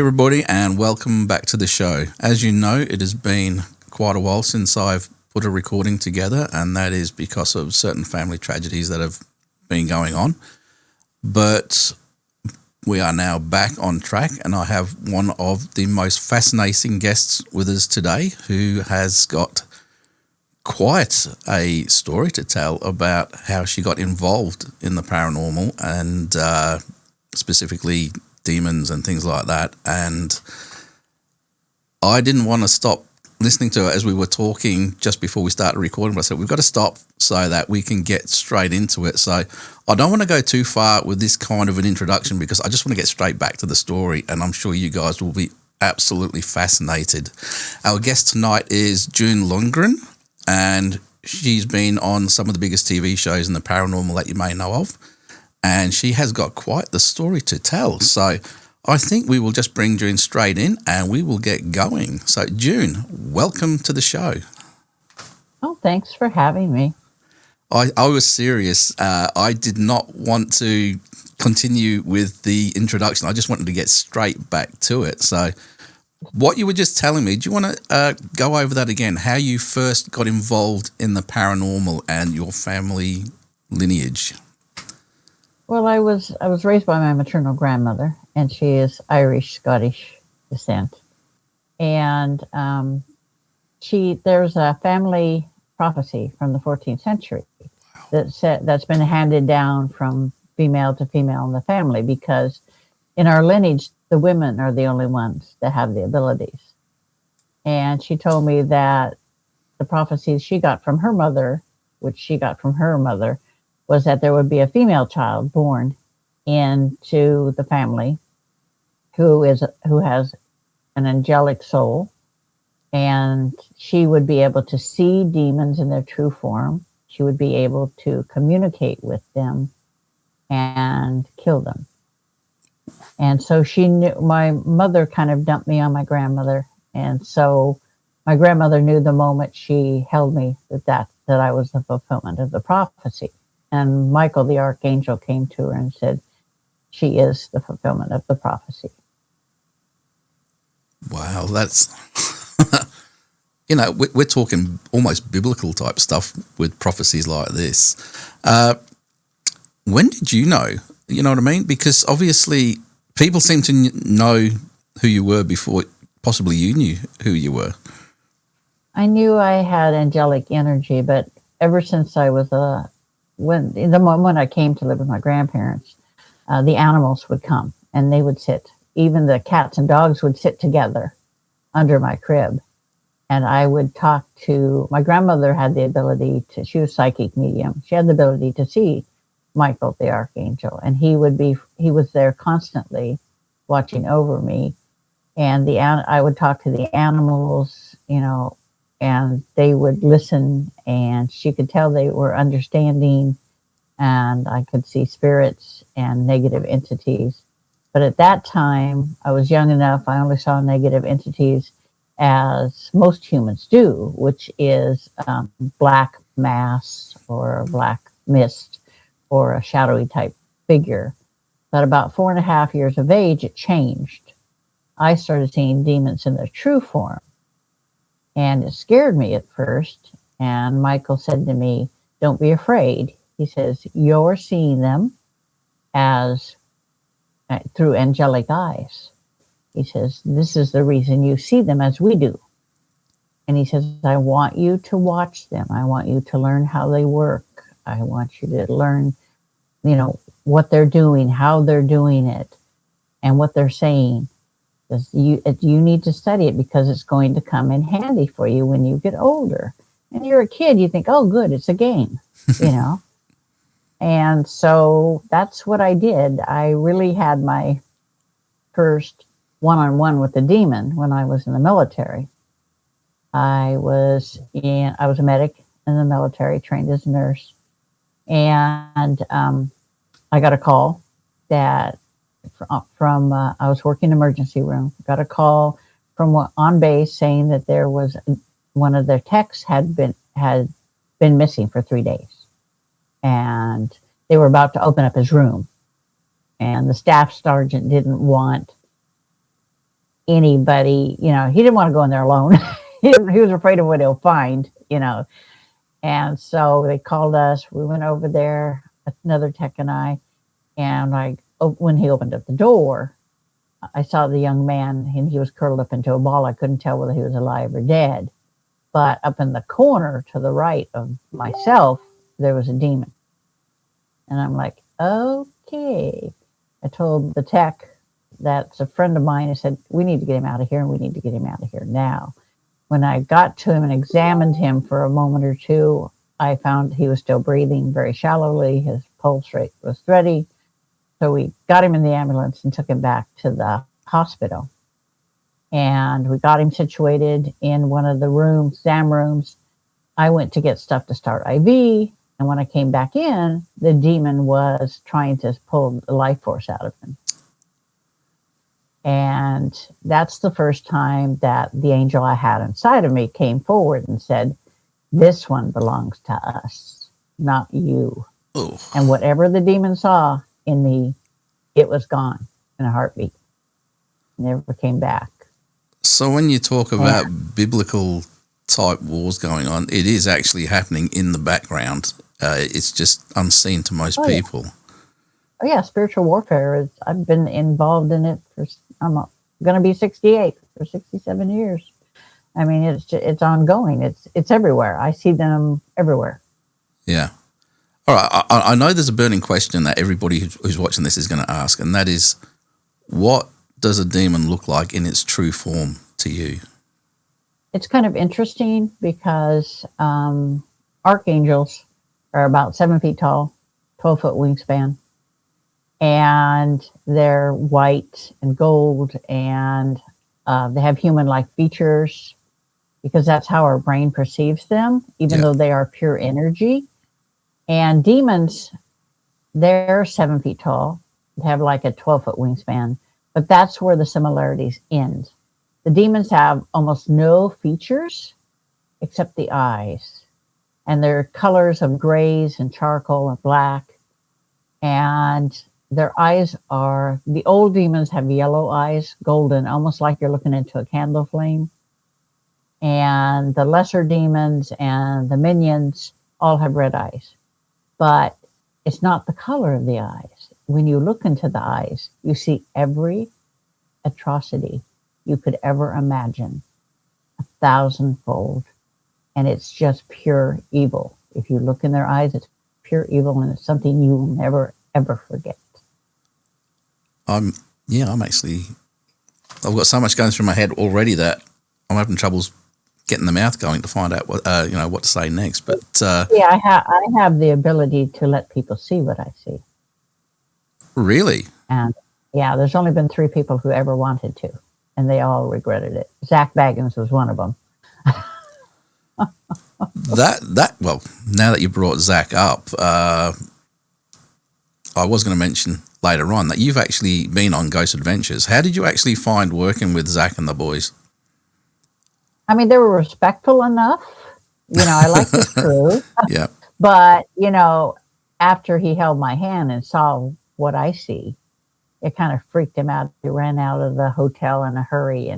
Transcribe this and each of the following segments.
everybody, and welcome back to the show. As you know, it has been quite a while since I've put a recording together, and that is because of certain family tragedies that have been going on. But we are now back on track, and I have one of the most fascinating guests with us today who has got quite a story to tell about how she got involved in the paranormal and specifically demons and things like that. And I didn't want to stop listening to her as we were talking just before we started recording, but I said we've got to stop so that we can get straight into it. So I don't want to go too far with this kind of an introduction because I just want to get straight back to the story, and I'm sure you guys will be absolutely fascinated. Our guest tonight is June Lundgren, and she's been on some of the biggest TV shows in the paranormal that you may know of, and she has got quite the story to tell. So I think we will just bring June straight in and we will get going. So June, welcome to the show. Oh, thanks for having me. I was serious. I did not want to continue with the introduction. I just wanted to get straight back to it. So what you were just telling me, do you want to go over that again, how you first got involved in the paranormal and your family lineage? Well, I was raised by my maternal grandmother, and she is Irish-Scottish descent. And there's a family prophecy from the 14th century that's been handed down from female to female in the family, because in our lineage, the women are the only ones that have the abilities. And she told me that the prophecies she got from her mother, which she got from her mother, was that there would be a female child born into the family who has an angelic soul, and she would be able to see demons in their true form. She would be able to communicate with them and kill them. And so she knew, my mother kind of dumped me on my grandmother, and so my grandmother knew the moment she held me that I was the fulfillment of the prophecy. And Michael, the Archangel, came to her and said, she is the fulfillment of the prophecy. Wow, that's, we're talking almost biblical type stuff with prophecies like this. When did you know? You know what I mean? Because obviously people seem to know who you were before possibly you knew who you were. I knew I had angelic energy, but ever since I was in the moment I came to live with my grandparents, the animals would come and they would sit. Even the cats and dogs would sit together under my crib. And I would talk to, my grandmother had the ability to, she was psychic medium. She had the ability to see Michael, the Archangel. And he was there constantly watching over me. And I would talk to the animals, and they would listen, and she could tell they were understanding, and I could see spirits and negative entities. But at that time, I was young enough, I only saw negative entities as most humans do, which is black mass or a black mist or a shadowy type figure. But about 4.5 years of age, it changed. I started seeing demons in their true form. And it scared me at first. And Michael said to me, don't be afraid. He says, you're seeing them as through angelic eyes. He says, this is the reason you see them as we do. And he says, I want you to watch them. I want you to learn how they work. I want you to learn, what they're doing, how they're doing it, and what they're saying. You need to study it because it's going to come in handy for you when you get older. And you're a kid, you think, oh, good, it's a game, And so that's what I did. I really had my first one-on-one with the demon when I was in the military. I was a medic in the military, trained as a nurse. And I got a call that from I was working emergency room, got a call from on base saying that there was one of their techs had been missing for 3 days, and they were about to open up his room, and the staff sergeant didn't want anybody, he didn't want to go in there alone. He was afraid of what he'll find. And so they called us. We went over there, another tech and I, and when he opened up the door, I saw the young man, and he was curled up into a ball. I couldn't tell whether he was alive or dead. But up in the corner to the right of myself, there was a demon. And I'm like, okay. I told the tech, that's a friend of mine, I said, we need to get him out of here, and we need to get him out of here now. When I got to him and examined him for a moment or two, I found he was still breathing very shallowly. His pulse rate was steady. So we got him in the ambulance and took him back to the hospital. And we got him situated in one of the rooms, exam rooms. I went to get stuff to start IV. And when I came back in, the demon was trying to pull the life force out of him. And that's the first time that the angel I had inside of me came forward and said, this one belongs to us, not you. Oh. And whatever the demon saw in me, it was gone in a heartbeat. Never came back. So when you talk about biblical type wars going on, it is actually happening in the background. It's just unseen to most people. Yeah. Oh yeah, spiritual warfare I've been involved in it I'm going to be 68 for 67 years. I mean, it's ongoing. It's everywhere. I see them everywhere. Yeah. All right. I know there's a burning question that everybody who's watching this is going to ask, and that is, what does a demon look like in its true form to you? It's kind of interesting because archangels are about 7 feet tall, 12-foot wingspan, and they're white and gold, and they have human-like features because that's how our brain perceives them, even though they are pure energy. And demons, they're 7 feet tall. They have like a 12-foot wingspan, but that's where the similarities end. The demons have almost no features except the eyes, and they're colors of grays and charcoal and black. And their eyes the old demons have yellow eyes, golden, almost like you're looking into a candle flame. And the lesser demons and the minions all have red eyes. But it's not the color of the eyes. When you look into the eyes, you see every atrocity you could ever imagine, 1,000-fold. And it's just pure evil. If you look in their eyes, it's pure evil, and it's something you will never, ever forget. I've got so much going through my head already that I'm having troubles getting the mouth going to find out what to say next. But I have the ability to let people see what I see. Really? And there's only been 3 people who ever wanted to, and they all regretted it. Zach Baggins was one of them. Well, now that you brought Zach up, I was going to mention later on that you've actually been on Ghost Adventures. How did you actually find working with Zach and the boys? I mean, they were respectful enough. I liked his crew. Yeah. But, after he held my hand and saw what I see, it kind of freaked him out. He ran out of the hotel in a hurry,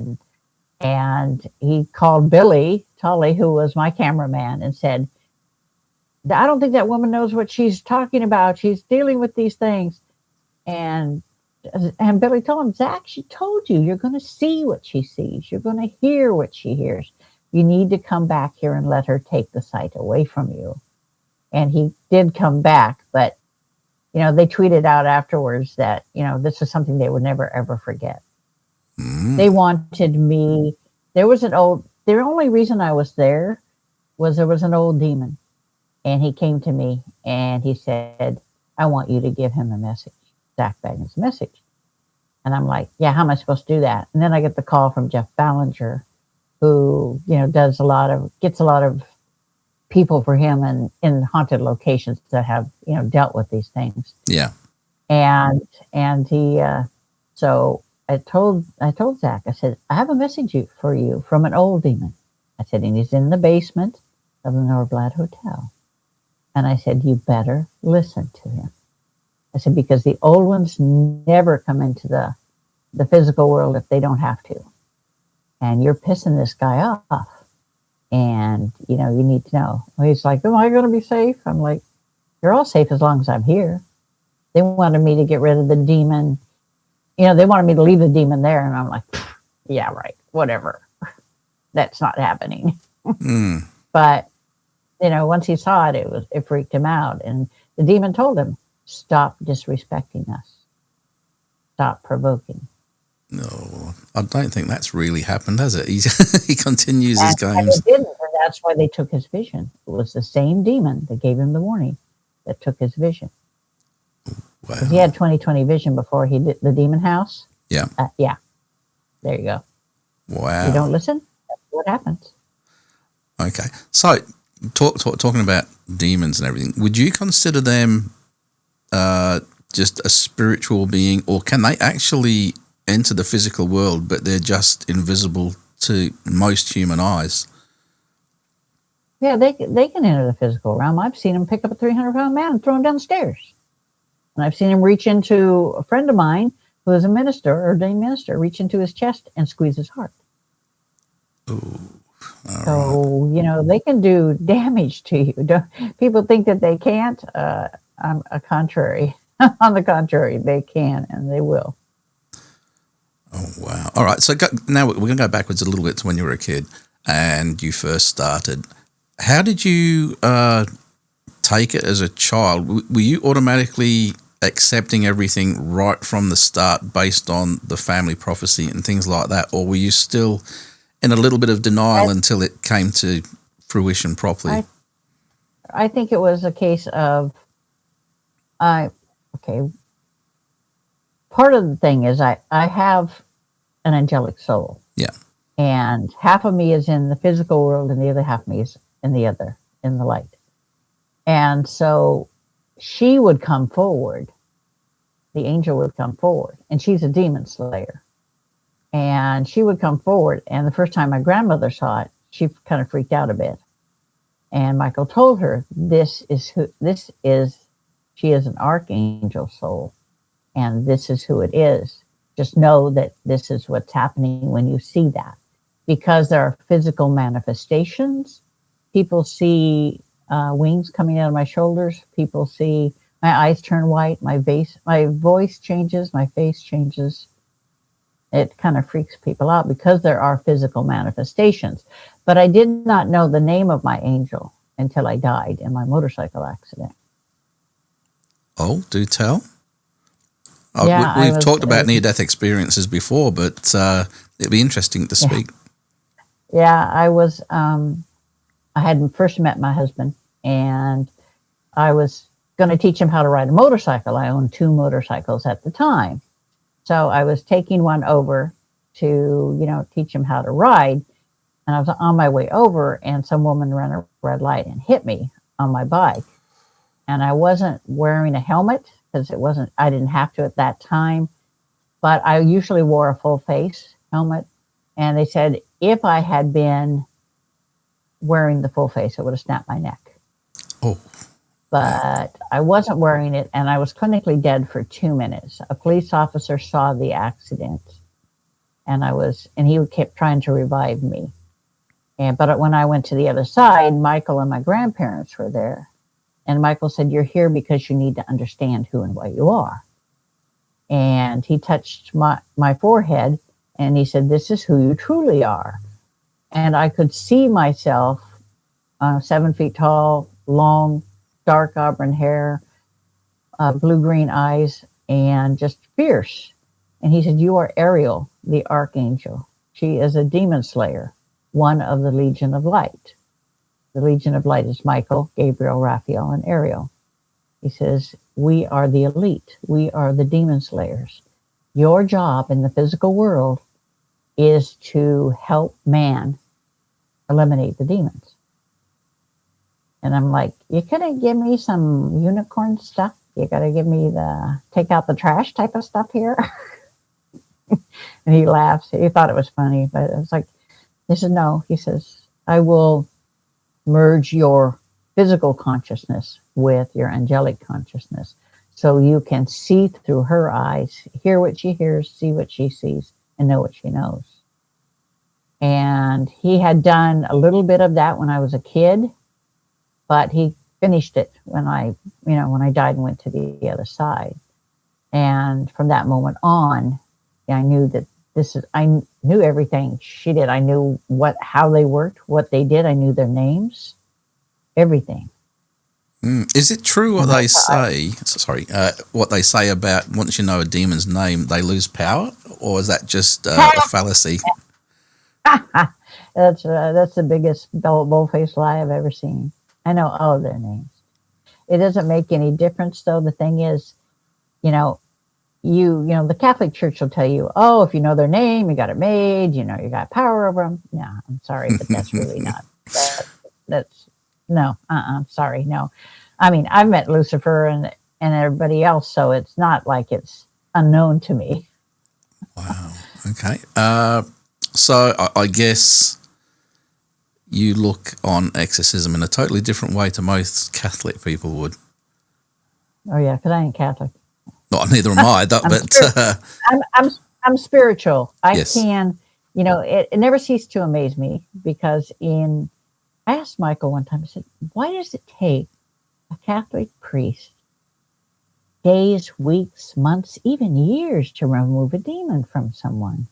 and he called Billy Tully, who was my cameraman, and said, I don't think that woman knows what she's talking about. She's dealing with these things. And Billy told him, Zach, she told you, you're going to see what she sees. You're going to hear what she hears. You need to come back here and let her take the sight away from you. And he did come back, but, they tweeted out afterwards that, this was something they would never, ever forget. Mm. They wanted me. The only reason I was there was an old demon. And he came to me and he said, I want you to give him a message, Zach Baggins' message. And I'm like, yeah, how am I supposed to do that? And then I get the call from Jeff Ballinger, who, gets a lot of people for him and in haunted locations that have, dealt with these things. Yeah. And he, so I told Zach, I said, I have a message for you from an old demon. I said, and he's in the basement of the Norblad Hotel. And I said, you better listen to him. I said, because the old ones never come into the physical world if they don't have to. and you're pissing this guy off. And, you need to know. He's like, am I going to be safe? I'm like, you're all safe as long as I'm here. They wanted me to get rid of the demon. They wanted me to leave the demon there. And I'm like, yeah, right, whatever. That's not happening. But, once he saw it, it freaked him out. And the demon told him, stop disrespecting us. Stop provoking. No, I don't think that's really happened, has it? He continues his games. And it didn't, and that's why they took his vision. It was the same demon that gave him the warning that took his vision. Wow. He had 20/20 vision before he did the demon house. Yeah. Yeah. There you go. Wow. You don't listen, that's what happens. Okay. So, talking about demons and everything, would you consider them just a spiritual being, or can they actually enter the physical world, but they're just invisible to most human eyes? Yeah, they can enter the physical realm. I've seen them pick up a 300-pound man and throw him down the stairs. And I've seen him reach into a friend of mine who is a minister, ordained minister, reach into his chest and squeeze his heart. Ooh. So, they can do damage to you. People think that they can't. On the contrary, they can and they will. Oh, wow. All right. So now we're going to go backwards a little bit to when you were a kid and you first started. How did you take it as a child? Were you automatically accepting everything right from the start based on the family prophecy and things like that? Or were you still in a little bit of denial until it came to fruition properly? I think it was a case of, part of the thing is I have an angelic soul. Yeah. And half of me is in the physical world and the other half of me is in the light. And so she would come forward. The angel would come forward. And she's a demon slayer. And she would come forward. And the first time my grandmother saw it, she kind of freaked out a bit. And Michael told her, she is an archangel soul. And this is who it is. Just know that this is what's happening when you see that. Because there are physical manifestations. People see wings coming out of my shoulders. People see my eyes turn white. My voice changes. My face changes. It kind of freaks people out because there are physical manifestations. But I did not know the name of my angel until I died in my motorcycle accident. Oh, do tell. Yeah, we've talked about near-death experiences before, but it'd be interesting to speak. Yeah, I had first met my husband, and I was going to teach him how to ride a motorcycle. I owned 2 motorcycles at the time. So I was taking one over to, teach him how to ride. And I was on my way over, and some woman ran a red light and hit me on my bike. And I wasn't wearing a helmet because I didn't have to at that time. But I usually wore a full face helmet. And they said if I had been wearing the full face, it would have snapped my neck. Oh. But I wasn't wearing it, and I was clinically dead for 2 minutes. A police officer saw the accident, and he kept trying to revive me. But when I went to the other side, Michael and my grandparents were there. And Michael said, "You're here because you need to understand who and what you are." And he touched my forehead, and he said, "This is who you truly are." And I could see myself 7 feet tall, long, dark auburn hair, blue-green eyes, and just fierce. And he said, "You are Ariel, the Archangel. She is a demon slayer, one of the Legion of Light." The Legion of Light is Michael, Gabriel, Raphael, and Ariel. He says, "We are the elite. We are the demon slayers. Your job in the physical world is to help man eliminate the demons." And I'm like, "You couldn't give me some unicorn stuff? You got to give me the take out the trash type of stuff here?" And he laughs. He thought it was funny, but I was like, he said, "No." He says, "I will merge your physical consciousness with your angelic consciousness so you can see through her eyes, hear what she hears, see what she sees, and know what she knows." And he had done a little bit of that when I was a kid, but he finished it when I died and went to the other side. And from that moment on, I knew that I knew everything she did. I knew how they worked, what they did. I knew their names, everything. Is it true what they say? What they say about once you know a demon's name, they lose power, or is that just a fallacy? That's the biggest bull-faced lie I've ever seen. I know all of their names. It doesn't make any difference, though. The thing is, the Catholic Church will tell you, oh, if you know their name, you got it made. You got power over them. Yeah, I'm sorry, but that's really not. That's no. Sorry, no. I mean, I've met Lucifer and everybody else, so it's not like it's unknown to me. Wow. Okay. So I guess you look on exorcism in a totally different way to most Catholic people would. Oh yeah, because I ain't Catholic. No, neither am I. I'm spiritual. I Yes. can, it never ceased to amaze me because I asked Michael one time, I said, why does it take a Catholic priest days, weeks, months, even years to remove a demon from someone?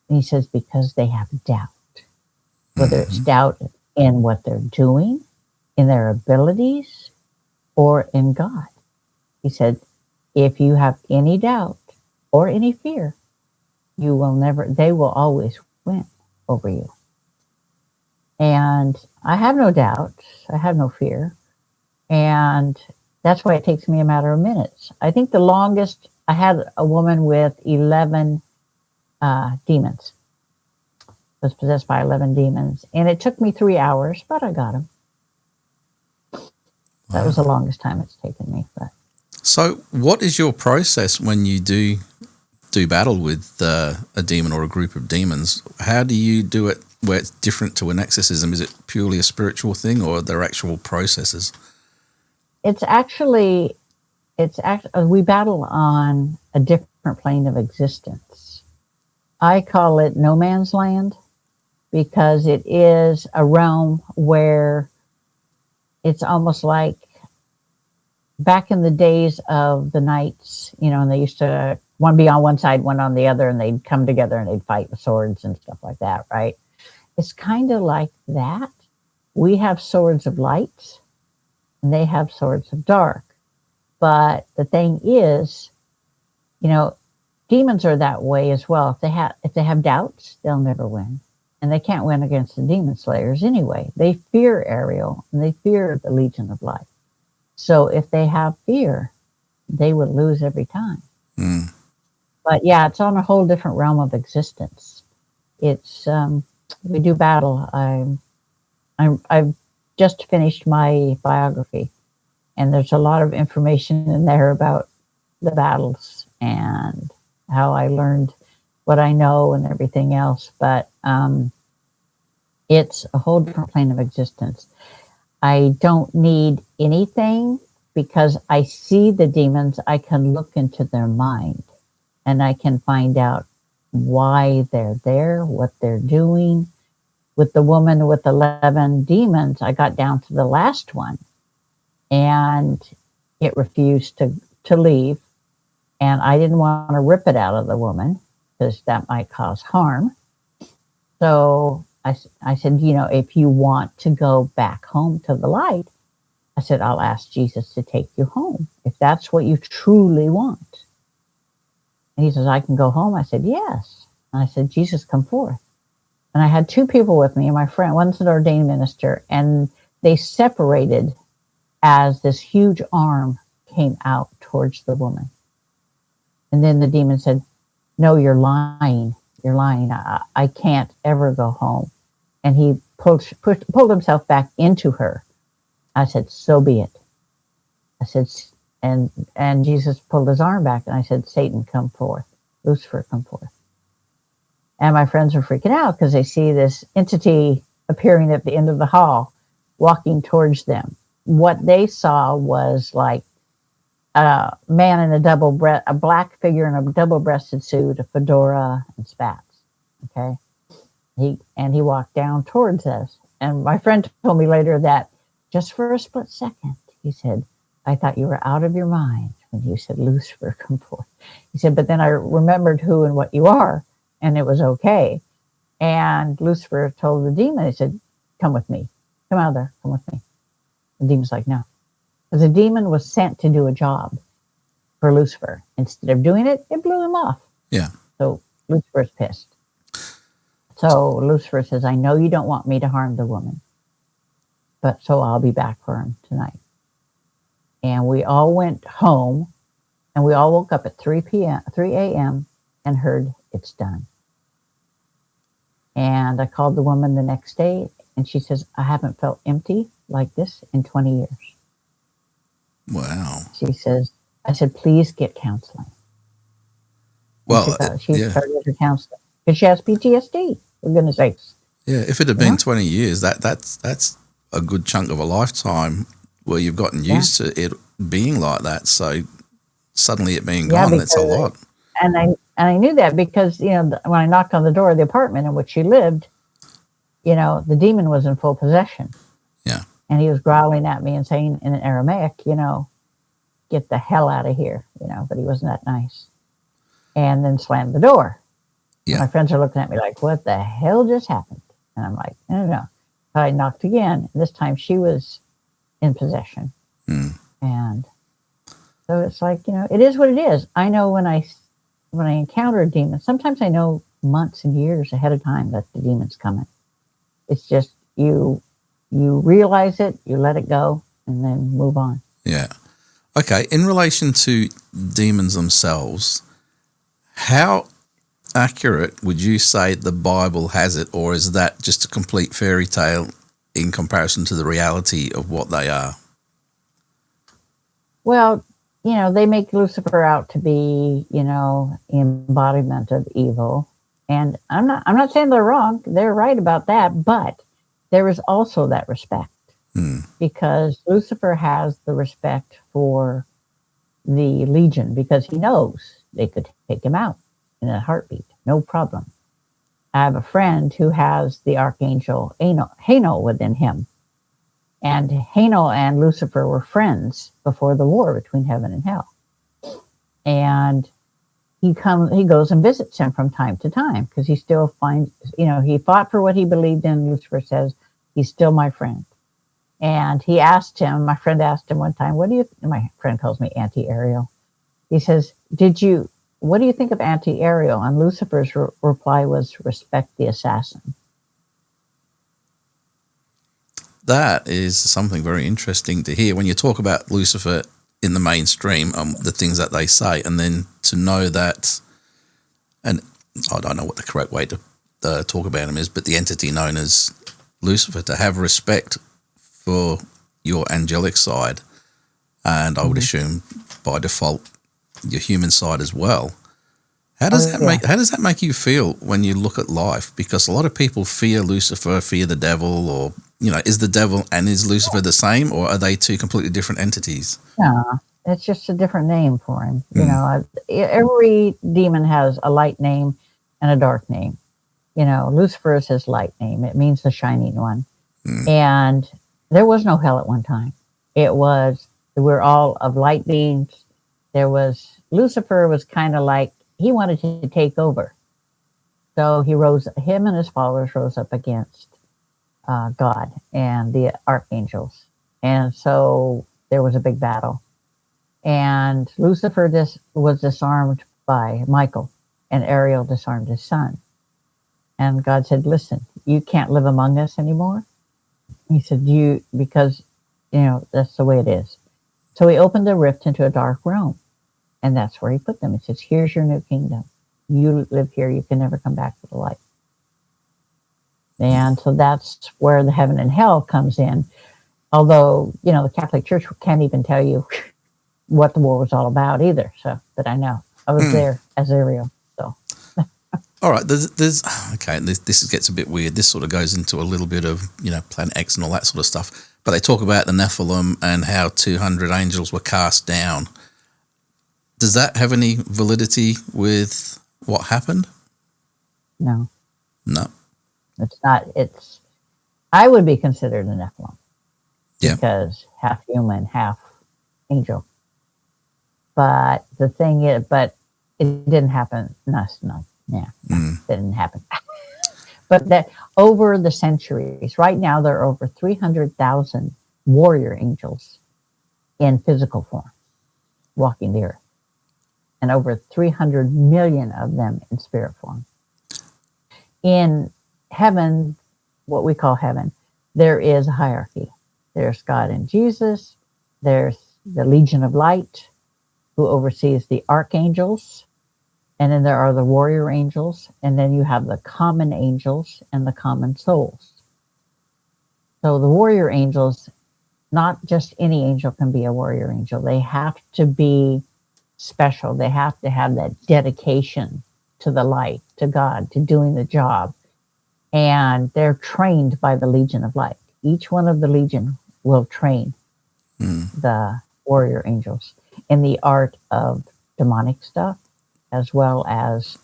And he says, because they have doubt, whether it's doubt in what they're doing, in their abilities, or in God. He said, if you have any doubt or any fear, they will always win over you. And I have no doubt. I have no fear. And that's why it takes me a matter of minutes. I think the longest, I had a woman with 11 demons. Was possessed by 11 demons. And it took me 3 hours, but I got them. That was the longest time it's taken me. But. So what is your process when you do battle with a demon or a group of demons? How do you do it where it's different to an exorcism? Is it purely a spiritual thing, or are there actual processes? We battle on a different plane of existence. I call it no man's land because it is a realm where it's almost like back in the days of the knights, and they used to one be on one side, one on the other, and they'd come together and they'd fight with swords and stuff like that, right? It's kind of like that. We have swords of light and they have swords of dark. But the thing is, demons are that way as well. If they have doubts, they'll never win. And they can't win against the demon slayers anyway. They fear Ariel and they fear the Legion of Light. So if they have fear, they would lose every time. But yeah, it's on a whole different realm of existence. It's we do battle. I've just finished my biography, and there's a lot of information in there about the battles and how I learned what I know and everything else. But it's a whole different plane of existence. I don't need anything because I see the demons. I can look into their mind and I can find out why they're there, what they're doing. With the woman with 11 demons, I got down to the last one and it refused to leave. And I didn't want to rip it out of the woman because that might cause harm. So I said, if you want to go back home to the light, I said, I'll ask Jesus to take you home if that's what you truly want. And he says, I can go home. I said, yes. And I said, Jesus, come forth. And I had 2 people with me, and my friend, one's an ordained minister, and they separated as this huge arm came out towards the woman. And then the demon said, no, you're lying. You're lying. I can't ever go home. And he pulled himself back into her. I said, so be it. I said, and Jesus pulled his arm back, and I said, Satan, come forth. Lucifer, come forth. And my friends were freaking out because they see this entity appearing at the end of the hall, walking towards them. What they saw was like a man in a black figure in a double-breasted suit, a fedora, and spats. Okay. He walked down towards us. And my friend told me later that just for a split second, he said, I thought you were out of your mind when you said, Lucifer, come forth. He said, but then I remembered who and what you are, and it was okay. And Lucifer told the demon, he said, come with me. Come out of there. Come with me. The demon's like, no. Because the demon was sent to do a job for Lucifer. Instead of doing it, it blew him off. Yeah. So Lucifer's pissed. So Lucifer says, I know you don't want me to harm the woman, but so I'll be back for him tonight. And we all went home, and we all woke up at 3 a.m. and heard it's done. And I called the woman the next day, and she says, I haven't felt empty like this in 20 years. Wow. She says, I said, please get counseling. Well, she started her counseling because she has PTSD, for goodness sakes. Yeah, if it had been 20 years, that's a good chunk of a lifetime where you've gotten used to it being like that. So suddenly it being gone, that's a lot. And I knew that because, when I knocked on the door of the apartment in which she lived, the demon was in full possession. Yeah. And he was growling at me and saying in Aramaic, get the hell out of here, but he wasn't that nice. And then slammed the door. Yeah. My friends are looking at me like, what the hell just happened? And I'm like, no. So I knocked again. And this time she was in possession. And so it's like, it is what it is. I know when I encounter a demon, sometimes I know months and years ahead of time that the demon's coming. It's just you realize it, you let it go, and then move on. Yeah. Okay. In relation to demons themselves, how accurate would you say the Bible has it, or is that just a complete fairy tale in comparison to the reality of what they are? Well, they make Lucifer out to be, embodiment of evil. And I'm not saying they're wrong. They're right about that. But there is also that respect because Lucifer has the respect for the Legion because he knows they could take him out in a heartbeat. No problem. I have a friend who has the Archangel Ariel within him. And Ariel and Lucifer were friends before the war between heaven and hell. And he goes and visits him from time to time because he still finds, he fought for what he believed in. Lucifer says, he's still my friend. And my friend asked him one time, my friend calls me Auntie Ariel. He says, what do you think of Auntie Ariel? And Lucifer's reply was, respect the assassin. That is something very interesting to hear when you talk about Lucifer in the mainstream, the things that they say, and then to know that, and I don't know what the correct way to talk about him is, but the entity known as Lucifer, to have respect for your angelic side, and I would assume by default your human side as well. How does that make you feel when you look at life? Because a lot of people fear Lucifer, fear the devil, or is the devil and is Lucifer the same, or are they two completely different entities? No, it's just a different name for him. Every demon has a light name and a dark name. Lucifer is his light name. It means the shining one. And there was no hell at one time. We're all of light beings. Lucifer was kind of like, he wanted to take over. So him and his followers rose up against God and the archangels. And so there was a big battle. And Lucifer was disarmed by Michael, and Ariel disarmed his son. And God said, listen, you can't live among us anymore. He said, because that's the way it is. So he opened a rift into a dark realm. And that's where he put them. He says, here's your new kingdom. You live here. You can never come back to the light. And so that's where the heaven and hell comes in. Although, the Catholic Church can't even tell you what the war was all about either. So, but I know. I was there as Ariel. So. All right. This gets a bit weird. This sort of goes into a little bit of, Planet X and all that sort of stuff. But they talk about the Nephilim and how 200 angels were cast down. Does that have any validity with what happened? No. No. It's not. It's. I would be considered an Nephilim Yeah. because half human, half angel. But the thing is, but it didn't happen. No, yeah, didn't happen. But that over the centuries, right now there are over 300,000 warrior angels in physical form walking the earth, and over 300 million of them in spirit form. In heaven, what we call heaven, there is a hierarchy. There's God and Jesus. There's the Legion of Light, who oversees the archangels. And then there are the warrior angels. And then you have the common angels and the common souls. So the warrior angels, not just any angel can be a warrior angel. They have to be special. They have to have that dedication to the light, to God, to doing the job. And they're trained by the Legion of Light. Each one of the Legion will train the warrior angels in the art of demonic stuff, as well as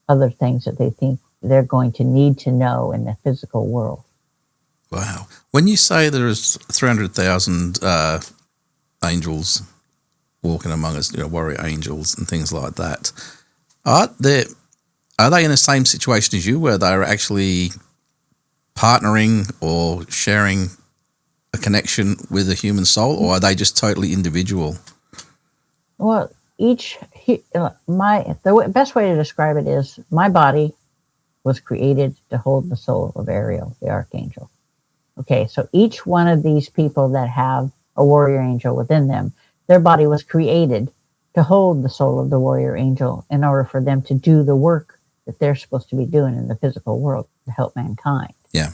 other things that they think they're going to need to know in the physical world. Wow. When you say there's 300,000 angels walking among us, warrior angels and things like that, are they in the same situation as you where they're actually partnering or sharing a connection with a human soul, or are they just totally individual? Well, the best way to describe it is my body was created to hold the soul of Ariel, the Archangel. Okay, so each one of these people that have a warrior angel within them, their body was created to hold the soul of the warrior angel in order for them to do the work that they're supposed to be doing in the physical world to help mankind. Yeah.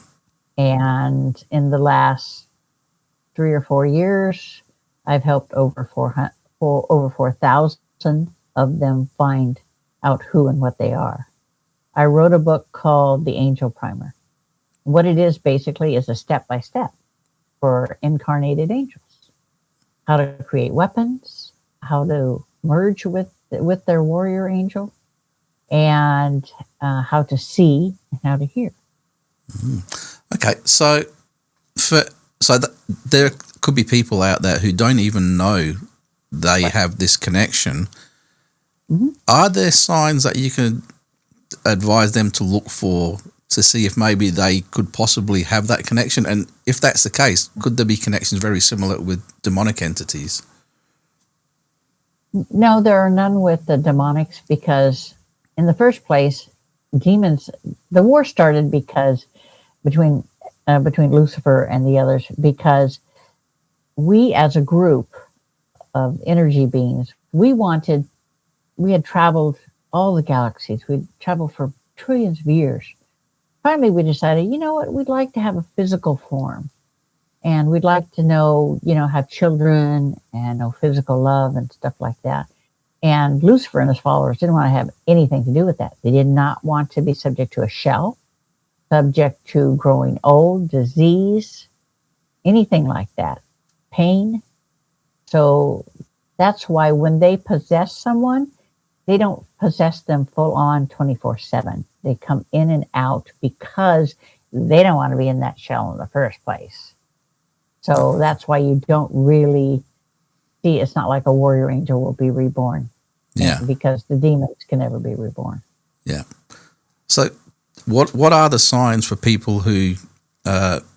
And in the last 3 or 4 years, I've helped over 4,000 of them find out who and what they are. I wrote a book called The Angel Primer. What it is basically is a step-by-step for incarnated angels. How to create weapons, how to merge with their warrior angel, and how to see and how to hear. Okay, so there could be people out there who don't even know they have this connection. Are there signs that you can advise them to look for to see if maybe they could possibly have that connection? And if that's the case, could there be connections very similar with demonic entities? No, there are none with the demonics because in the first place, demons, the war started because between Lucifer and the others, because we as a group of energy beings, we had traveled all the galaxies. We'd traveled for trillions of years. Finally, we decided, you know what, we'd like to have a physical form. And we'd like to know, have children and know physical love and stuff like that. And Lucifer and his followers didn't want to have anything to do with that. They did not want to be subject to a shell, subject to growing old, disease, anything like that, pain. So that's why when they possess someone, they don't possess them full on 24/7. They come in and out because they don't want to be in that shell in the first place. So that's why you don't really see, it's not like a warrior angel will be reborn. Yeah. Because the demons can never be reborn. Yeah. So what are the signs for people who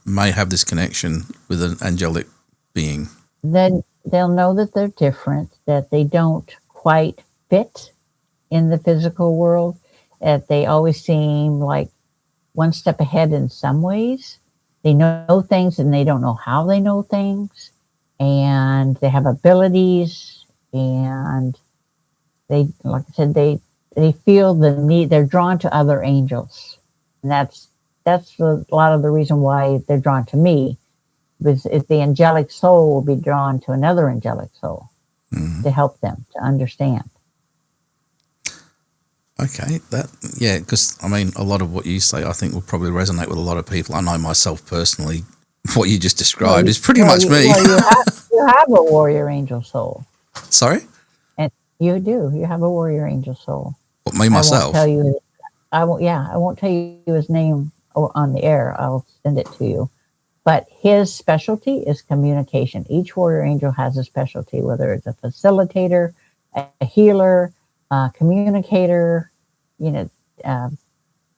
may have this connection with an angelic being? Then they'll know that they're different, that they don't quite fit in the physical world, that they always seem like one step ahead in some ways. They know things and they don't know how they know things, and they have abilities, and they, like I said, they feel the need. They're drawn to other angels, and that's a lot of the reason why they're drawn to me. Because if the angelic soul will be drawn to another angelic soul to help them to understand. Okay, because a lot of what you say, I think, will probably resonate with a lot of people. I know myself personally, what you just described is pretty much me. You have a warrior angel soul. Sorry? And you do. You have a warrior angel soul. What, me myself? I won't tell you his name on the air. I'll send it to you. But his specialty is communication. Each warrior angel has a specialty, whether it's a facilitator, a healer, a communicator, you know,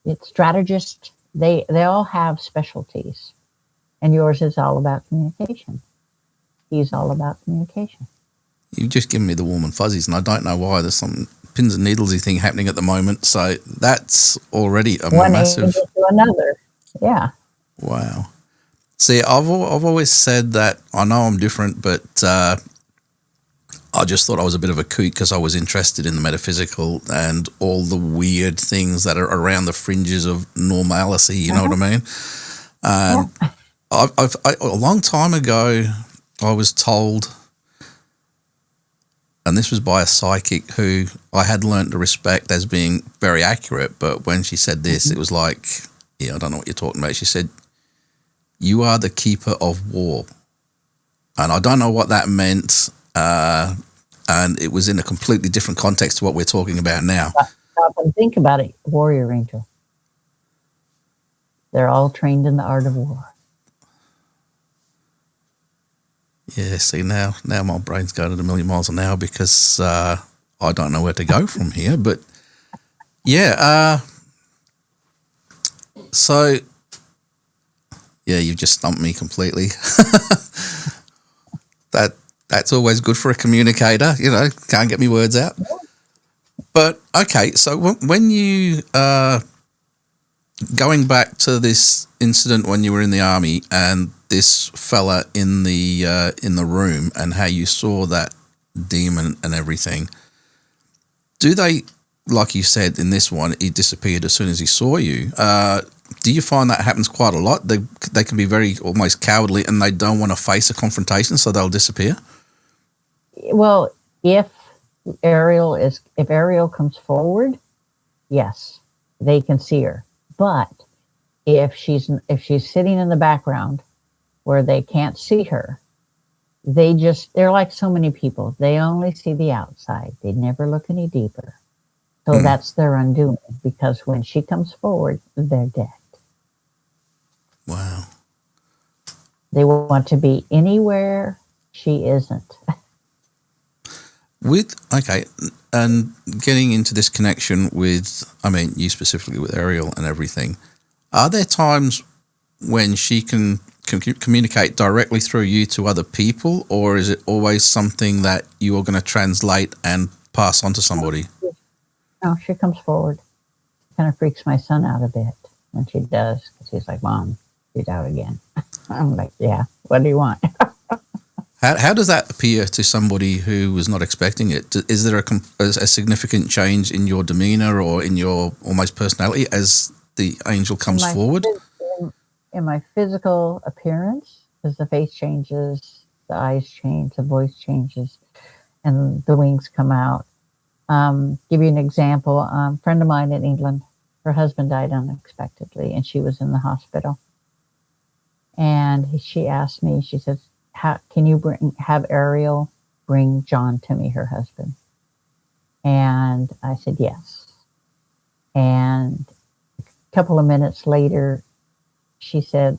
it's strategist. They all have specialties, and yours is all about communication. He's all about communication. You've just given me the warm and fuzzies, and I don't know why. There's some pins and needlesy thing happening at the moment, so that's already a One massive. angel to another, yeah. Wow. See, I've always said that I know I'm different, but I just thought I was a bit of a kook because I was interested in the metaphysical and all the weird things that are around the fringes of normalcy. You know what I mean? A long time ago, I was told, and this was by a psychic who I had learned to respect as being very accurate, but when she said this, it was like, yeah, I don't know what you're talking about. She said, "You are the keeper of war." And I don't know what that meant, and it was in a completely different context to what we're talking about now. Stop and think about it. Warrior angel. They're all trained in the art of war. Yeah, see, now my brain's going at a million miles an hour because I don't know where to go from here. But, yeah, so, yeah, you've just stumped me completely. That's always good for a communicator, you know, can't get me words out. But, okay, so when you, going back to this incident when you were in the army and this fella in the room and how you saw that demon and everything, do they, like you said in this one, he disappeared as soon as he saw you? Do you find that happens quite a lot? They can be very almost cowardly and they don't want to face a confrontation, so they'll disappear? Well, if Ariel comes forward, yes, they can see her. But if she's sitting in the background where they can't see her, they're like so many people. They only see the outside. They never look any deeper. So that's their undoing, because when she comes forward, they're dead. Wow. They want to be anywhere she isn't. And getting into this connection with, I mean, you specifically with Ariel and everything, are there times when she can communicate directly through you to other people, or is it always something that you are going to translate and pass on to somebody? No, she comes forward. Kind of freaks my son out a bit when she does, because he's like, "Mom, she's out again." I'm like, "Yeah, what do you want?" How does that appear to somebody who was not expecting it? Is there a significant change in your demeanor or in your almost personality as the angel comes forward? In my physical appearance, as the face changes, the eyes change, the voice changes, and the wings come out. Give you an example. A friend of mine in England, her husband died unexpectedly, and she was in the hospital. And she asked me, she says, "How can you have Ariel bring John to me, her husband?" And I said, yes. And a couple of minutes later, she said,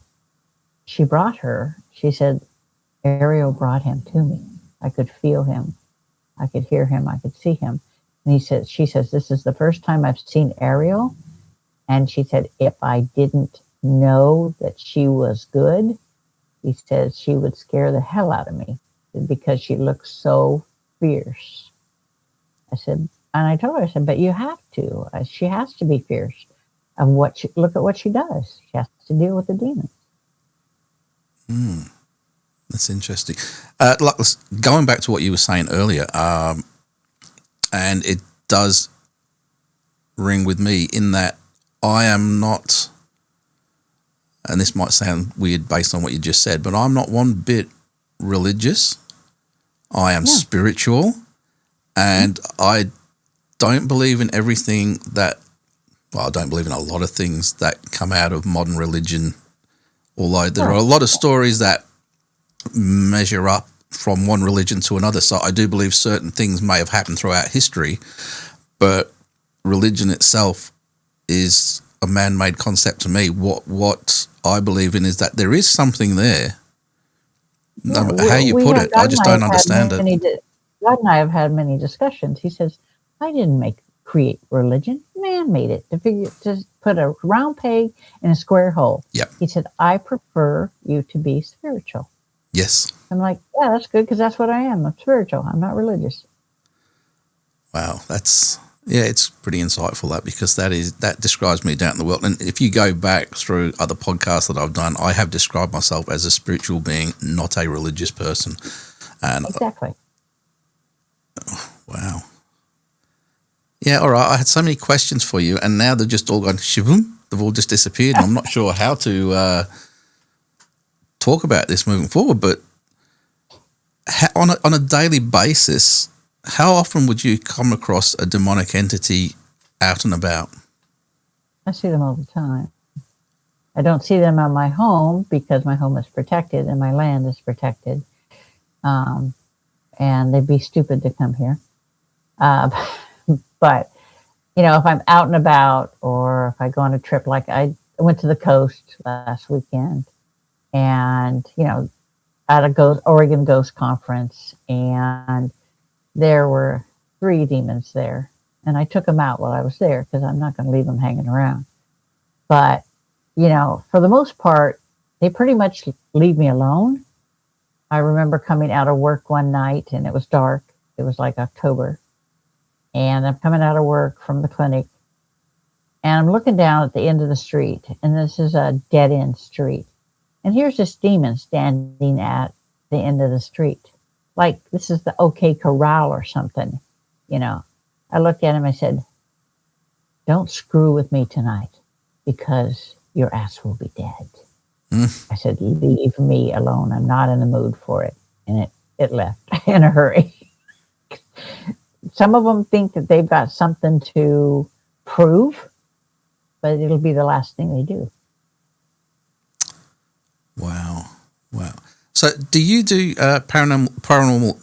she brought her. She said, "Ariel brought him to me. I could feel him. I could hear him. I could see him." And she says, "This is the first time I've seen Ariel." And she said, "If I didn't know that she was good," he says, "she would scare the hell out of me because she looks so fierce." I said, and I told her, I said, "But you have to. She has to be fierce. And look at what she does. She has to deal with the demons." That's interesting. Going back to what you were saying earlier, and it does ring with me in that I am not, and this might sound weird based on what you just said, but I'm not one bit religious. I am spiritual, and I don't believe in everything that, well, I don't believe in a lot of things that come out of modern religion, although there are a lot of stories that measure up from one religion to another. So I do believe certain things may have happened throughout history, but religion itself is a man-made concept to me. What I believe in is that there is something there. Yeah, How you put it, I just don't understand it. God and I have had many discussions. He says, I didn't create religion. Man made it to put a round peg in a square hole. Yep. He said, I prefer you to be spiritual. Yes. I'm like, yeah, that's good because that's what I am. I'm spiritual. I'm not religious. Wow, it's pretty insightful because that describes me down in the world. And if you go back through other podcasts that I've done, I have described myself as a spiritual being, not a religious person. And exactly. Wow. Yeah, all right. I had so many questions for you, and now they've just all gone shivoom. They've all just disappeared, and I'm not sure how to talk about this moving forward. But on a daily basis, how often would you come across a demonic entity out and about? I see them all the time. I don't see them on my home because my home is protected and my land is protected. And they'd be stupid to come here. But, if I'm out and about or if I go on a trip, like I went to the coast last weekend and, at a Oregon Ghost Conference, and there were 3 demons there. And I took them out while I was there because I'm not going to leave them hanging around. But, for the most part, they pretty much leave me alone. I remember coming out of work one night and it was dark. It was like October. And I'm coming out of work from the clinic and I'm looking down at the end of the street, and this is a dead end street. And here's this demon standing at the end of the street. Like this is the OK Corral or something, I looked at him, I said, don't screw with me tonight because your ass will be dead. I said, leave me alone. I'm not in the mood for it. And it left in a hurry. Some of them think that they've got something to prove, but it'll be the last thing they do. Wow. So do you do paranormal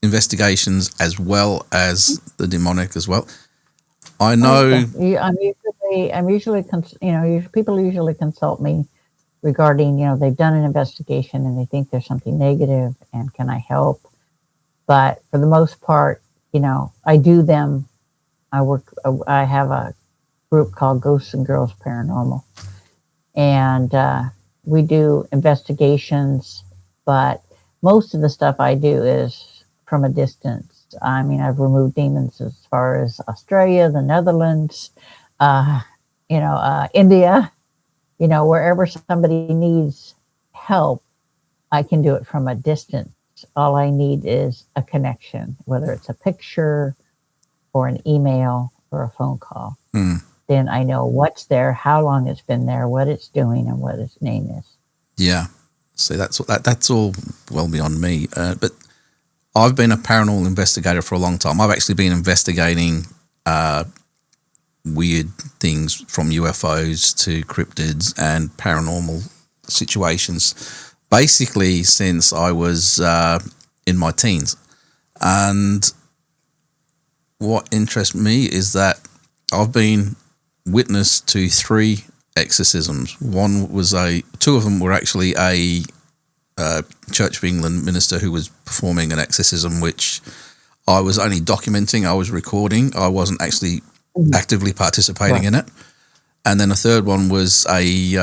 investigations as well as the demonic as well? I know. I'm usually, people usually consult me regarding, they've done an investigation and they think there's something negative and can I help? But for the most part, I do them. I have a group called Ghosts and Girls Paranormal, and we do investigations, but most of the stuff I do is from a distance. I mean, I've removed demons as far as Australia, the Netherlands, India, wherever somebody needs help, I can do it from a distance. All I need is a connection, whether it's a picture or an email or a phone call. Then I know what's there, how long it's been there, what it's doing, and what its name is. Yeah. See, that's all well beyond me. But I've been a paranormal investigator for a long time. I've actually been investigating weird things from UFOs to cryptids and paranormal situations, basically since I was in my teens. And what interests me is that I've been witness to 3 exorcisms. Two of them were actually a Church of England minister who was performing an exorcism, which I was only documenting, I was recording, I wasn't actually actively participating in it. And then a third one was he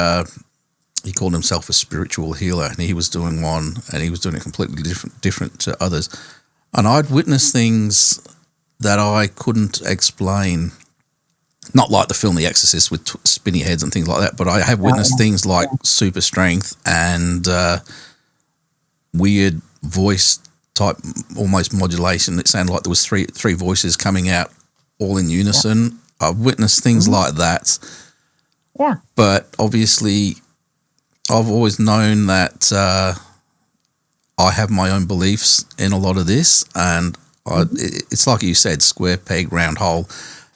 called himself a spiritual healer, and he was doing one, and he was doing it completely different to others. And I'd witnessed things that I couldn't explain, not like the film The Exorcist with spinny heads and things like that, but I have witnessed things like super strength and weird voice type, almost modulation. It sounded like there was three voices coming out all in unison. I've witnessed things like that. Yeah. But obviously, I've always known that I have my own beliefs in a lot of this, and it's like you said, square peg, round hole.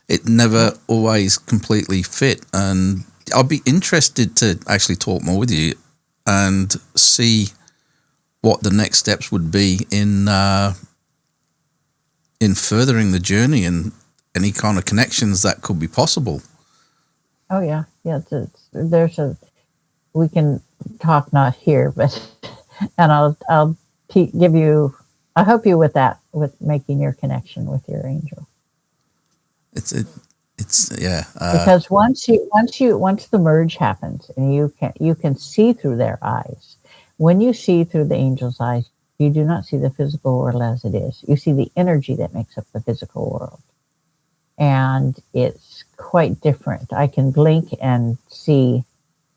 It never always completely fit, and I'd be interested to actually talk more with you and see what the next steps would be in furthering the journey and any kind of connections that could be possible. Oh yeah, yeah. There's a we can talk not here, but and I'll give you. I'll help you with that, with making your connection with your angel. It's it, it's yeah. Because once the merge happens and you can see through their eyes. When you see through the angel's eyes, you do not see the physical world as it is. You see the energy that makes up the physical world, and it's quite different. I can blink and see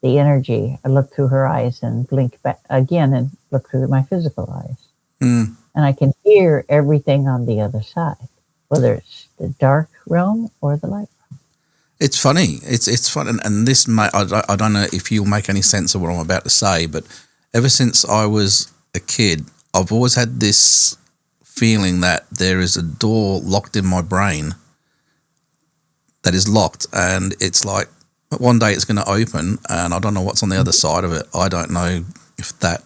the energy. I look through her eyes and blink back again and look through my physical eyes. Mm. And I can hear everything on the other side, whether it's the dark realm or the light. It's funny. It's fun, and this I don't know if you'll make any sense of what I'm about to say, but ever since I was a kid, I've always had this feeling that there is a door locked in my brain that is locked, and it's like one day it's going to open, and I don't know what's on the other side of it. I don't know if that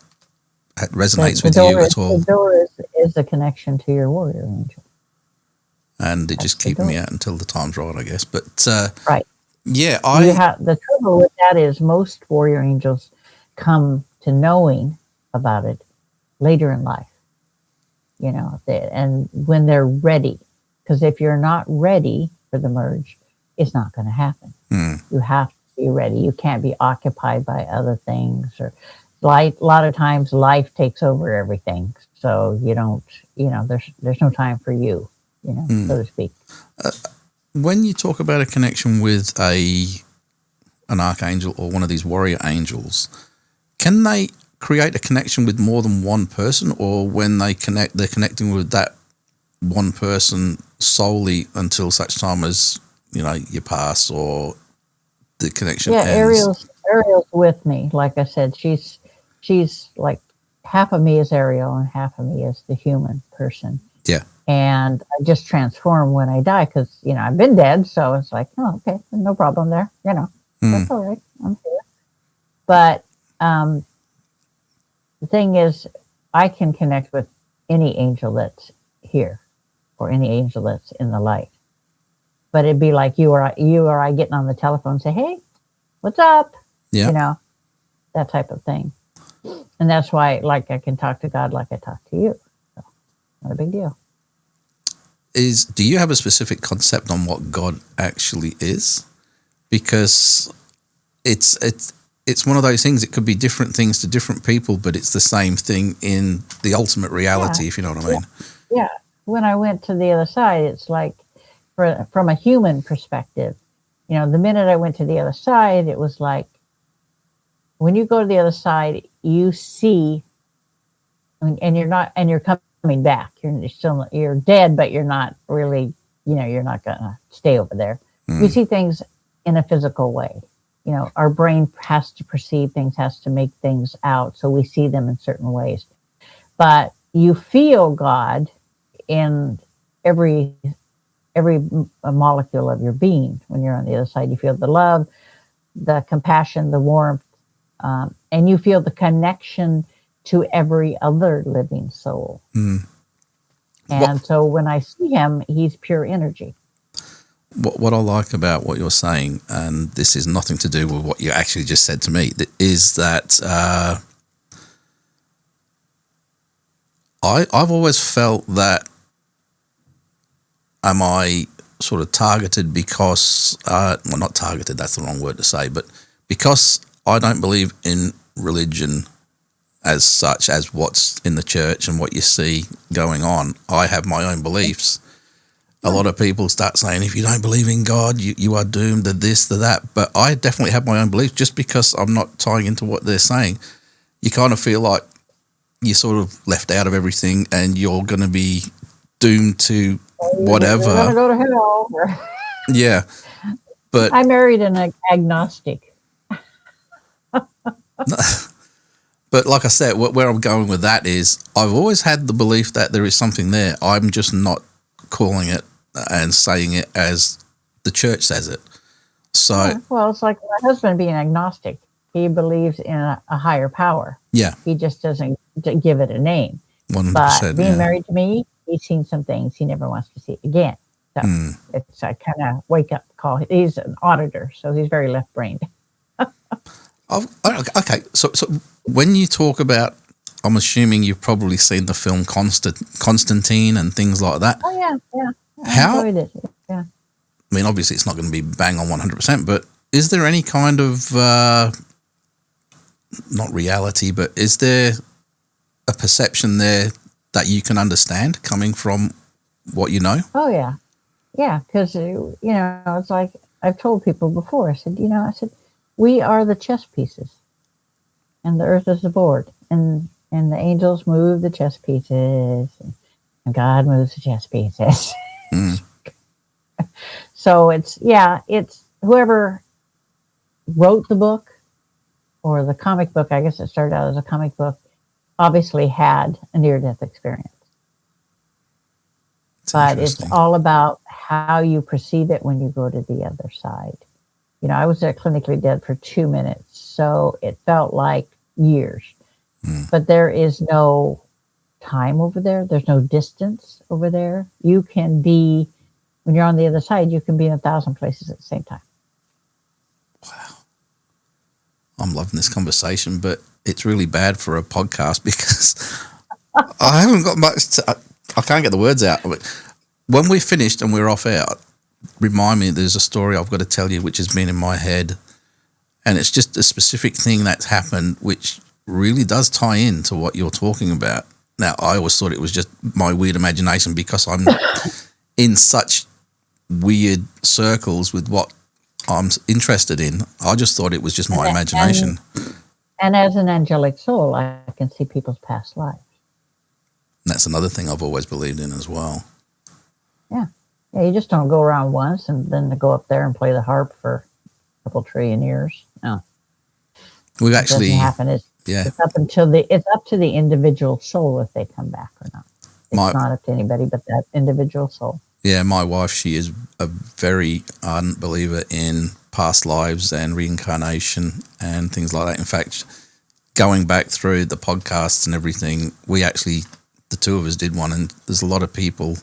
resonates with you at all. The door is a connection to your warrior angel. And it just keeps me out until the time's right, I guess. But right, yeah, the trouble with that is most warrior angels come to knowing about it later in life. And when they're ready, because if you're not ready for the merge, it's not going to happen. You have to be ready. You can't be occupied by other things, or a lot of times life takes over everything. So you don't, there's no time for you. So to speak. When you talk about a connection with an archangel or one of these warrior angels, can they create a connection with more than one person, or when they connect, they're connecting with that one person solely until such time as you pass or the connection ends? Ariel's with me. Like I said, she's like half of me is Ariel and half of me is the human person. Yeah. And I just transform when I die because, I've been dead. So it's like, oh, okay, no problem there. That's all right. I'm here. But the thing is, I can connect with any angel that's here or any angel that's in the light. But it'd be like you or I getting on the telephone and say, hey, what's up? Yeah. That type of thing. And that's why, like, I can talk to God like I talk to you. So, not a big deal. Do you have a specific concept on what God actually is? Because it's one of those things. It could be different things to different people, but it's the same thing in the ultimate reality, if you know what I mean. Yeah. When I went to the other side, it's like from a human perspective, the minute I went to the other side, it was like when you go to the other side, you see, and you're coming back. You're dead, but you're not really, you're not gonna stay over there. You see things in a physical way. Our brain has to perceive things, has to make things out, so we see them in certain ways. But you feel God in every molecule of your being. When you're on the other side, you feel the love, the compassion, the warmth, and you feel the connection to every other living soul. And so when I see him, he's pure energy. What I like about what you're saying, and this is nothing to do with what you actually just said to me, is that I've always felt that am I sort of targeted because, not targeted, that's the wrong word to say, but because I don't believe in religion as such, as what's in the church and what you see going on, I have my own beliefs. A lot of people start saying, if you don't believe in God, you are doomed to this, to that. But I definitely have my own beliefs. Just because I'm not tying into what they're saying, you kind of feel like you're sort of left out of everything and you're going to be doomed to whatever. You're going to go to hell. Yeah. But I married an agnostic. But like I said, where I'm going with that is I've always had the belief that there is something there. I'm just not calling it and saying it as the church says it. So, well, it's like my husband being agnostic. He believes in a higher power. Yeah. He just doesn't give it a name. 100%. But being married to me, he's seen some things he never wants to see again. So it's a kind of wake up call. He's an auditor, so he's very left brained. Okay, so when you talk about, I'm assuming you've probably seen the film Constantine and things like that. Oh yeah. How? I enjoyed it. Yeah. I mean, obviously, it's not going to be bang on 100%, but is there any kind of not reality, but is there a perception there that you can understand coming from what you know? Oh yeah. Because it's like I've told people before. I said, we are the chess pieces, and the earth is the board, and the angels move the chess pieces, and God moves the chess pieces. So it's whoever wrote the book or the comic book. I guess it started out as a comic book. Obviously had a near-death experience, but it's all about how you perceive it when you go to the other side. I was there clinically dead for 2 minutes, so it felt like years. But there is no time over there. There's no distance over there. You can be, when you're on the other side, you can be in 1,000 places at the same time. Wow. I'm loving this conversation, but it's really bad for a podcast because I haven't got much I can't get the words out. When we finished and we're off out, remind me, there's a story I've got to tell you which has been in my head, and it's just a specific thing that's happened which really does tie into what you're talking about. Now, I always thought it was just my weird imagination because I'm in such weird circles with what I'm interested in. I just thought it was just my imagination. And as an angelic soul, I can see people's past lives. And that's another thing I've always believed in as well. Yeah. Yeah, you just don't go around once and then to go up there and play the harp for a couple trillion years. No. We've actually happen. It's up to the individual soul if they come back or not. It's not up to anybody but that individual soul. Yeah, my wife, she is a very ardent believer in past lives and reincarnation and things like that. In fact, going back through the podcasts and everything, we actually, the two of us did one, and there's a lot of people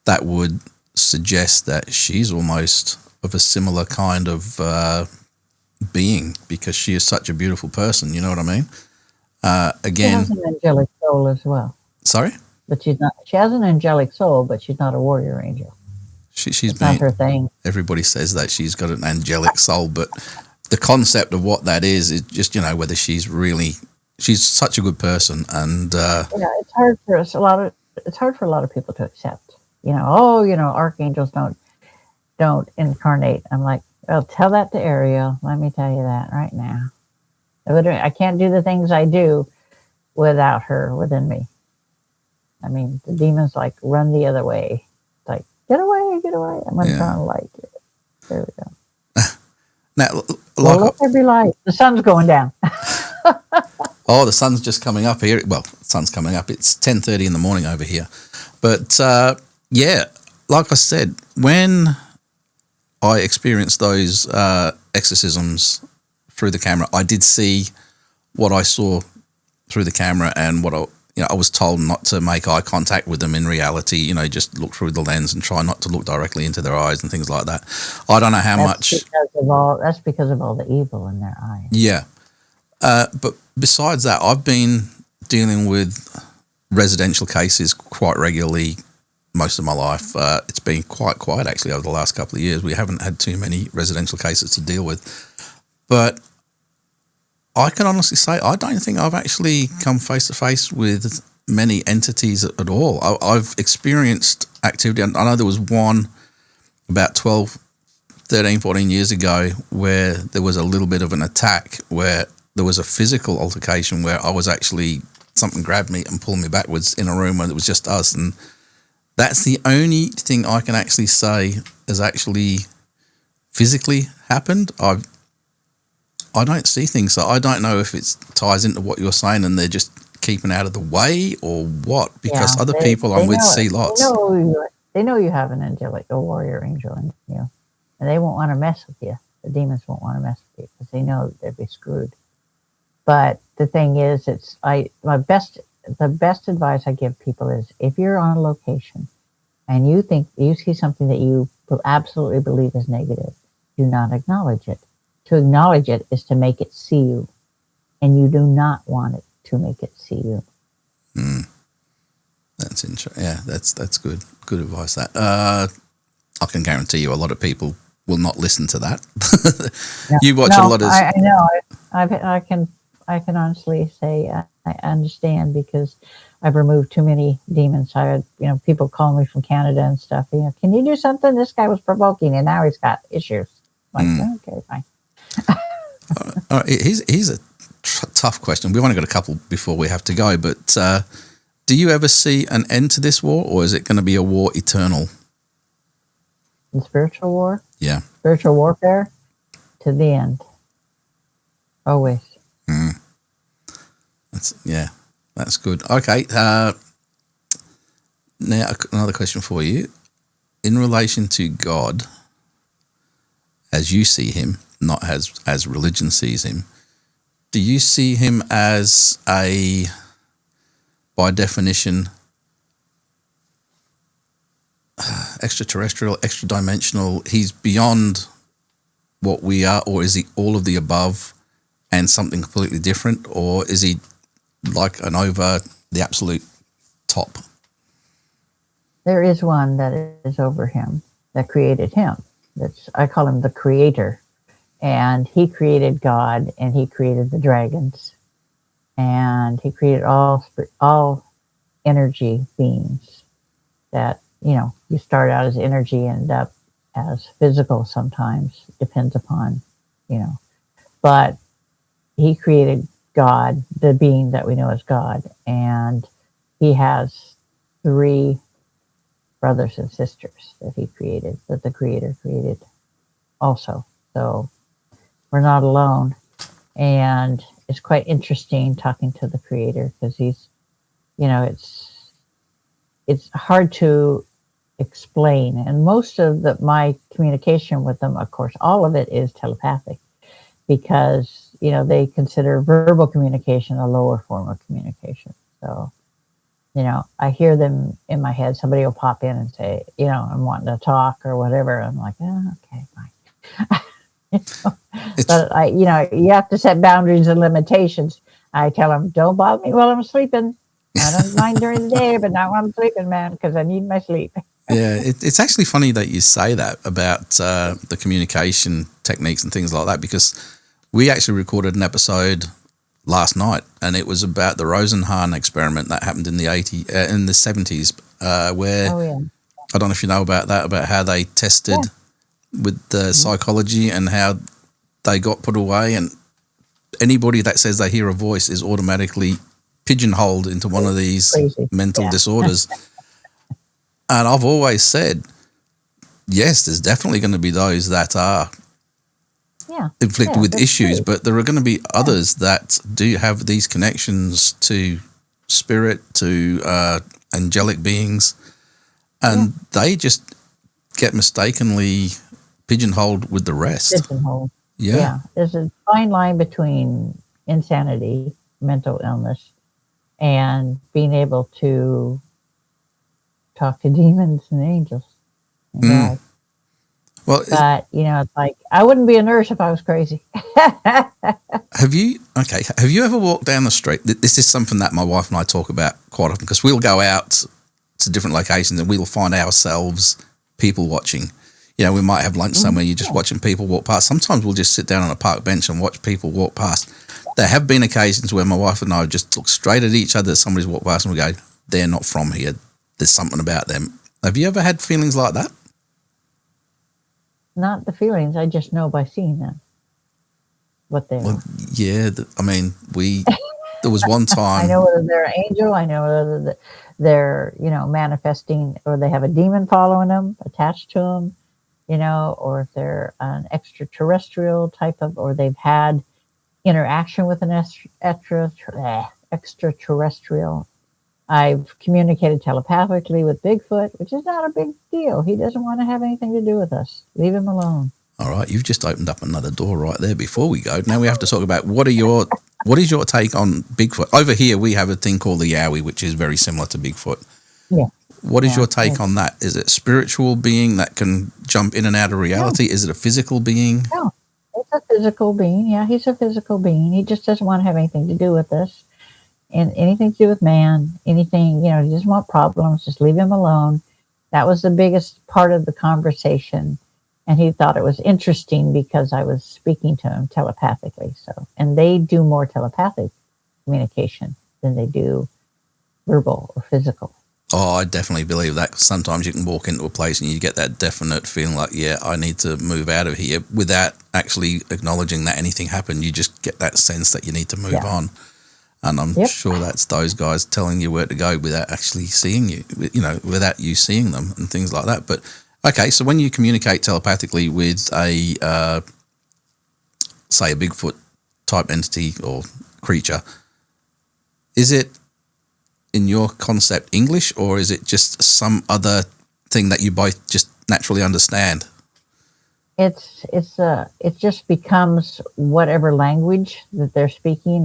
that would suggest that she's almost of a similar kind of being because she is such a beautiful person. You know what I mean? Again, she has an angelic soul as well. Sorry? But she's not. She has an angelic soul, but she's not a warrior angel. She's not her thing. Everybody says that she's got an angelic soul, but the concept of what that is just whether she's such a good person, and it's hard for us. It's hard for a lot of people to accept. Archangels don't incarnate. I'm like, well, tell that to Ariel. Let me tell you that right now. I can't do the things I do without her within me. I mean, the demons run the other way. It's like, get away. I'm going to turn on the light. There we go. Now, let there be light. The sun's going down. Oh, the sun's just coming up here. Well, the sun's coming up. It's 10:30 in the morning over here. But, like I said, when I experienced those exorcisms through the camera, I did see what I saw through the camera and what I was told not to make eye contact with them in reality, just look through the lens and try not to look directly into their eyes and things like that. I don't know how much. That's because of all the evil in their eyes. Yeah. But besides that, I've been dealing with residential cases quite regularly most of my life. It's been quite quiet actually over the last couple of years. We haven't had too many residential cases to deal with. But I can honestly say I don't think I've actually come face to face with many entities at all. I've experienced activity. I know there was one about 12, 13, 14 years ago where there was a little bit of an attack where there was a physical altercation where I was actually, something grabbed me and pulled me backwards in a room where it was just us. And that's the only thing I can actually say has actually physically happened. I don't see things, so I don't know if it ties into what you're saying and they're just keeping out of the way or what, because other people I'm with see lots. They know you have an angelic or warrior angel in you, and they won't want to mess with you. The demons won't want to mess with you because they know that they'd be screwed. But the thing is, the best advice I give people is if you're on a location and you see something that you absolutely believe is negative, do not acknowledge it. To acknowledge it is to make it see you, and you do not want it to make it see you. That's interesting. Yeah, that's good. Good advice. That I can guarantee you, a lot of people will not listen to that. You watch a lot of. I know. I can honestly say I understand, because I've removed too many demons. I had, people call me from Canada and stuff. Can you do something? This guy was provoking, and now he's got issues. I'm like, okay, fine. All right, here's a tough question. We've only got a couple before we have to go, but do you ever see an end to this war, or is it going to be a war eternal? The spiritual war? Yeah. Spiritual warfare to the end. Always. That's good. Okay. Now, another question for you. In relation to God, as you see him, not as religion sees him, do you see him as by definition, extraterrestrial, extra-dimensional? He's beyond what we are, or is he all of the above and something completely different, or is he like an over the absolute top? There is one that is over him, that created him. I call him the creator. And he created God, and he created the dragons, and he created all energy beings that, you start out as energy and end up as physical sometimes, depends upon, but he created God, the being that we know as God, and he has 3 brothers and sisters that he created, that the creator created also. So we're not alone. And it's quite interesting talking to the creator, because he's, it's hard to explain. And most of my communication with them, of course, all of it is telepathic, because, they consider verbal communication a lower form of communication. So, I hear them in my head. Somebody will pop in and say, I'm wanting to talk or whatever. I'm like, okay, fine. But you have to set boundaries and limitations. I tell them, don't bother me while I'm sleeping. I don't mind during the day, but not while I'm sleeping, man, because I need my sleep. Yeah, it's actually funny that you say that about the communication techniques and things like that, because we actually recorded an episode last night, and it was about the Rosenhan experiment that happened in the 70s, where I don't know if you know about that, about how they tested with the psychology and how they got put away, and anybody that says they hear a voice is automatically pigeonholed into one of these mental disorders. And I've always said, yes, there's definitely going to be those that are inflicted with issues, but there are going to be others that do have these connections to spirit, to angelic beings, and they just get mistakenly pigeonholed with the rest. Yeah. There's a fine line between insanity, mental illness, and being able to talk to demons and angels and God. Well, but it's like, I wouldn't be a nurse if I was crazy. Have you ever walked down the street? This is something that my wife and I talk about quite often, because we'll go out to different locations and we'll find ourselves people watching. We might have lunch somewhere, you're just watching people walk past. Sometimes we'll just sit down on a park bench and watch people walk past. There have been occasions where my wife and I just look straight at each other as somebody's walked past and we go, they're not from here. There's something about them. Have you ever had feelings like that? Not the feelings. I just know by seeing them what they are. Yeah, there was one time. I know whether they're an angel. I know whether they're, manifesting, or they have a demon following them, attached to them, or if they're an extraterrestrial type of, or they've had interaction with an extraterrestrial. I've communicated telepathically with Bigfoot, which is not a big deal. He doesn't want to have anything to do with us. Leave him alone. All right, you've just opened up another door right there. Before we go, now we have to talk about what is your take on Bigfoot? Over here, we have a thing called the Yowie, which is very similar to Bigfoot. Yeah. What is your take on that? Is it a spiritual being that can jump in and out of reality? Is it a physical being? No, it's a physical being. Yeah, he's a physical being. He just doesn't want to have anything to do with us and anything to do with man, anything, he doesn't want problems. Just leave him alone. That was the biggest part of the conversation. And he thought it was interesting because I was speaking to him telepathically. So, and they do more telepathic communication than they do verbal or physical. Oh, I definitely believe that. Sometimes you can walk into a place and you get that definite feeling like, yeah, I need to move out of here without actually acknowledging that anything happened. You just get that sense that you need to move on. And I'm sure that's those guys telling you where to go without actually seeing you, without you seeing them and things like that. But, okay, so when you communicate telepathically with say a Bigfoot type entity or creature, is it in your concept English, or is it just some other thing that you both just naturally understand? It just becomes whatever language that they're speaking.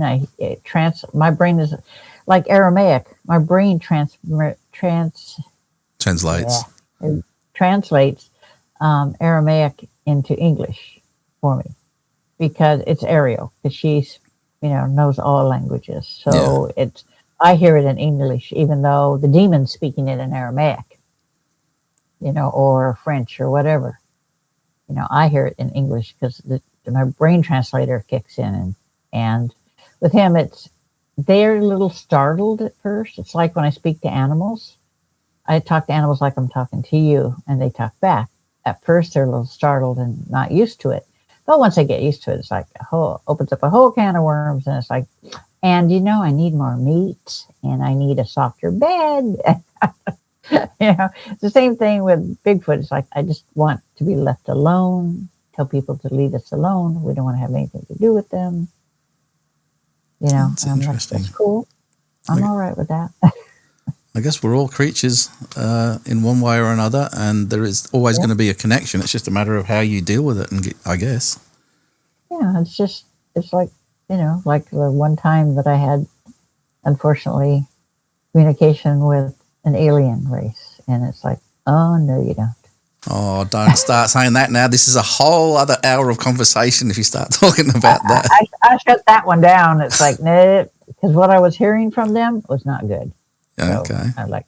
My brain is like Aramaic. My brain translates Aramaic into English for me because it's Ariel, because she's knows all languages. So I hear it in English, even though the demon's speaking it in Aramaic, or French or whatever. I hear it in English because my brain translator kicks in. And with him, they're a little startled at first. It's like when I speak to animals. I talk to animals like I'm talking to you, and they talk back. At first, they're a little startled and not used to it. But once they get used to it, it's like opens up a whole can of worms, and it's like, and I need more meat, and I need a softer bed. It's the same thing with Bigfoot. It's like, I just want to be left alone. Tell people to leave us alone. We don't want to have anything to do with them. That's interesting. That's cool. I'm all right with that. I guess we're all creatures in one way or another, and there is always going to be a connection. It's just a matter of how you deal with it, I guess. Yeah, it's like, like the one time that I had, unfortunately, communication with an alien race. And it's like, oh, no, you don't. Oh, don't start saying that now. This is a whole other hour of conversation if you start talking about that. I shut that one down. It's like, no, because what I was hearing from them was not good. Okay. So I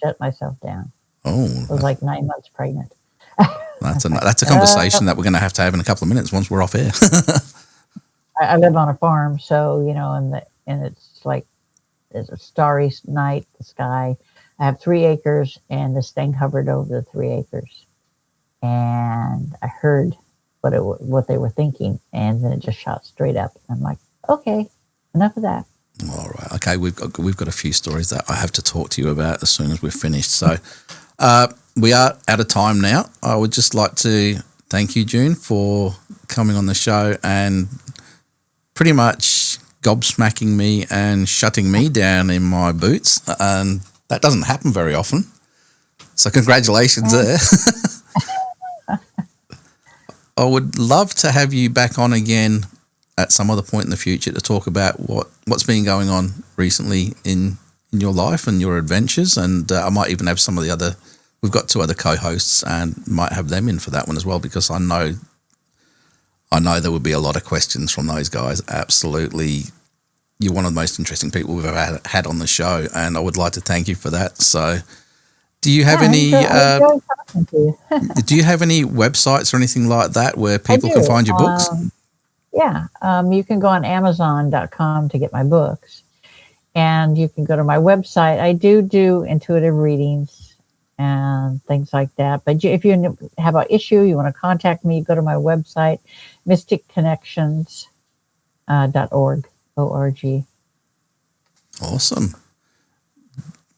shut myself down. Oh. I was like 9 months pregnant. That's a conversation that we're going to have in a couple of minutes once we're off air. I live on a farm, so, and it's like, there's a starry night, the sky. I have 3 acres, and this thing hovered over the 3 acres. And I heard what they were thinking, and then it just shot straight up. I'm like, okay, enough of that. All right. Okay, we've got a few stories that I have to talk to you about as soon as we're finished. So we are out of time now. I would just like to thank you, June, for coming on the show and pretty much gobsmacking me and shutting me down in my boots. And that doesn't happen very often. So congratulations there. I would love to have you back on again at some other point in the future to talk about what's been going on recently in your life and your adventures. And I might even have some of the other, we've got 2 other co-hosts and might have them in for that one as well, because I know there would be a lot of questions from those guys. Absolutely. You're one of the most interesting people we've ever had on the show, and I would like to thank you for that. So do you have any do you have any websites or anything like that where people can find your books? You can go on Amazon.com to get my books, and you can go to my website. I do intuitive readings and things like that. But if you have an issue, you want to contact me, go to my website, mysticconnections.org. O-R-G. Awesome.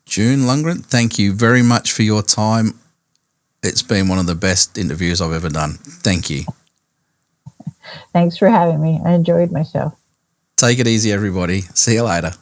June Lundgren, thank you very much for your time. It's been one of the best interviews I've ever done. Thank you. Thanks for having me. I enjoyed myself. Take it easy, everybody. See you later.